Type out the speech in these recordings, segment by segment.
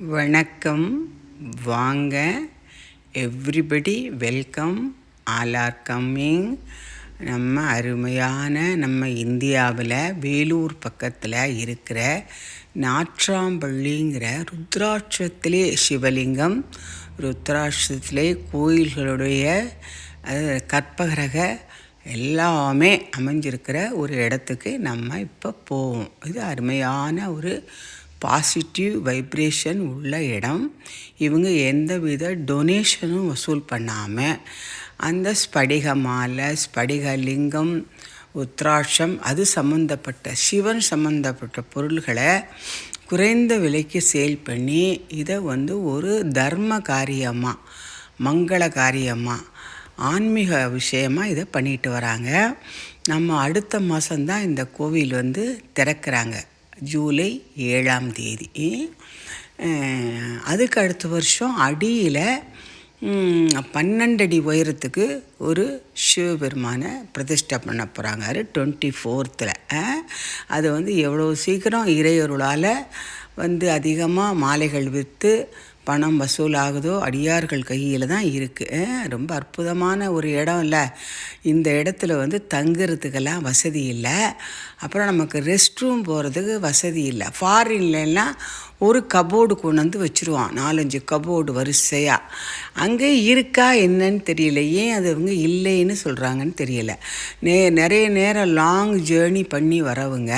வணக்கம். வாங்க, everybody welcome, all are coming. நம்ம அருமையான நம்ம இந்தியாவில் வேலூர் பக்கத்தில் இருக்கிற நாட்றாம்பள்ளிங்கிற ருத்ராட்சத்திலே சிவலிங்கம், ருத்ராட்சத்திலே கோயில்களுடைய கற்பகிரக எல்லாமே அமைஞ்சிருக்கிற ஒரு இடத்துக்கு நம்ம இப்போ போவோம். இது அருமையான ஒரு பாசிட்டிவ் வைப்ரேஷன் உள்ள இடம். இவங்க எந்தவித டொனேஷனும் வசூல் பண்ணாமல் அந்த ஸ்படிக மாலை, ஸ்படிக லிங்கம், உத்ராட்சம் அது சம்மந்தப்பட்ட சிவன் சம்மந்தப்பட்ட பொருள்களை குறைந்த விலைக்கு சேல் பண்ணி இதை ஒரு தர்ம காரியமாக, மங்கள காரியமாக, ஆன்மீக விஷயமாக இதை பண்ணிட்டு வராங்க. நம்ம அடுத்த மாதம்தான் இந்த கோவில் திறக்கிறாங்க, ஜூலை 7ஆம் தேதி. அதுக்கு அடுத்த வருஷம் அடியில் 12 அடி உயரத்துக்கு ஒரு சிவபெருமானை பிரதிஷ்டை பண்ண போகிறாங்க. அது 24th. அது எவ்வளோ சீக்கிரம் இறையருளால் அதிகமாக மாலைகள் விற்று பணம் வசூலாகுதோ அடியார்கள் கையில் தான் இருக்குது. ரொம்ப அற்புதமான ஒரு இடம் இல்லை. இந்த இடத்துல தங்குறதுக்கெல்லாம் வசதி இல்லை. அப்புறம் நமக்கு ரெஸ்ட் ரூம் போகிறதுக்கு வசதி இல்லை. ஃபாரின்லாம் ஒரு கபோர்டு கொண்டு வச்சுருவான், 4-5 கபோர்டு வரிசையாக. அங்கே இருக்கா என்னன்னு தெரியல, ஏன் அது அவங்க இல்லைன்னு சொல்கிறாங்கன்னு தெரியல. நிறைய நேரம் லாங் ஜேர்னி பண்ணி வரவங்க,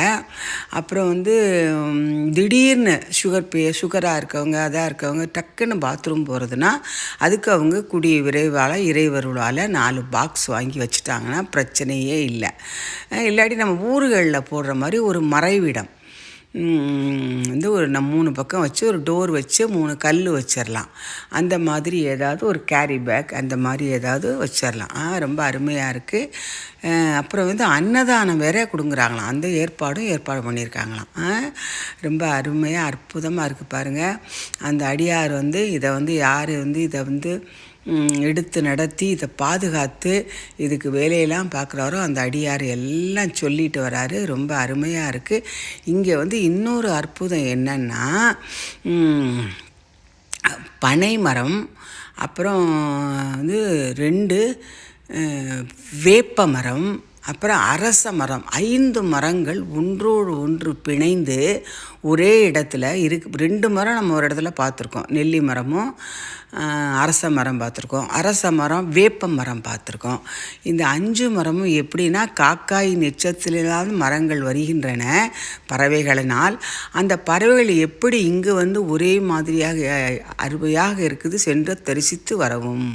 அப்புறம் திடீர்னு சுகராக இருக்கவங்க, அதாக இருக்கவங்க டக்குன்னு பாத்ரூம் போகிறதுனா அதுக்கு அவங்க கூடிய விரைவால் இறைவருளால் 4 பாக்ஸ் வாங்கி வச்சுட்டாங்கன்னா பிரச்சனையே இல்லை. இல்லாட்டி நம்ம ஊர்களில் போடுற மாதிரி ஒரு மறைவிடம் ஒரு 3 பக்கம் வச்சு ஒரு டோர் வச்சு 3 கல் வச்சிடலாம். அந்த மாதிரி ஏதாவது ஒரு கேரி பேக் அந்த மாதிரி ஏதாவது வச்சிடலாம். ரொம்ப அருமையாக இருக்குது. அப்புறம் அன்னதானம் வேற கொடுங்குறாங்களாம். அந்த ஏற்பாடு பண்ணியிருக்காங்களாம். ரொம்ப அருமையாக அற்புதமாக இருக்குது பாருங்கள். அந்த அடியார் இதை யார் இதை எடுத்து நடத்தி இதை பாதுகாத்து இதுக்கு வேலையெல்லாம் பார்க்குறாரோ அந்த அடியார் எல்லாம் சொல்லிட்டு வராரு. ரொம்ப அருமையாக இருக்குது. இங்கே இன்னொரு அற்புதம் என்னன்னா, பனை மரம், அப்புறம் 2 வேப்ப மரம், அப்புறம் அரச மரம், 5 மரங்கள் ஒன்றோடு ஒன்று பிணைந்து ஒரே இடத்துல இருக்கு. 2 மரம் நம்ம ஒரு இடத்துல பார்த்துருக்கோம், நெல்லி மரமும் அரச மரம் பார்த்துருக்கோம், அரச மரம் வேப்ப மரம் பார்த்துருக்கோம். இந்த 5 மரமும் எப்படின்னா, காக்காய் நட்சத்திரத்திலான மரங்கள் வருகின்றன பறவைகளினால். அந்த பறவைகள் எப்படி இங்கு ஒரே மாதிரியாக அருமையாக இருக்குது, சென்று தரிசித்து வரவும்.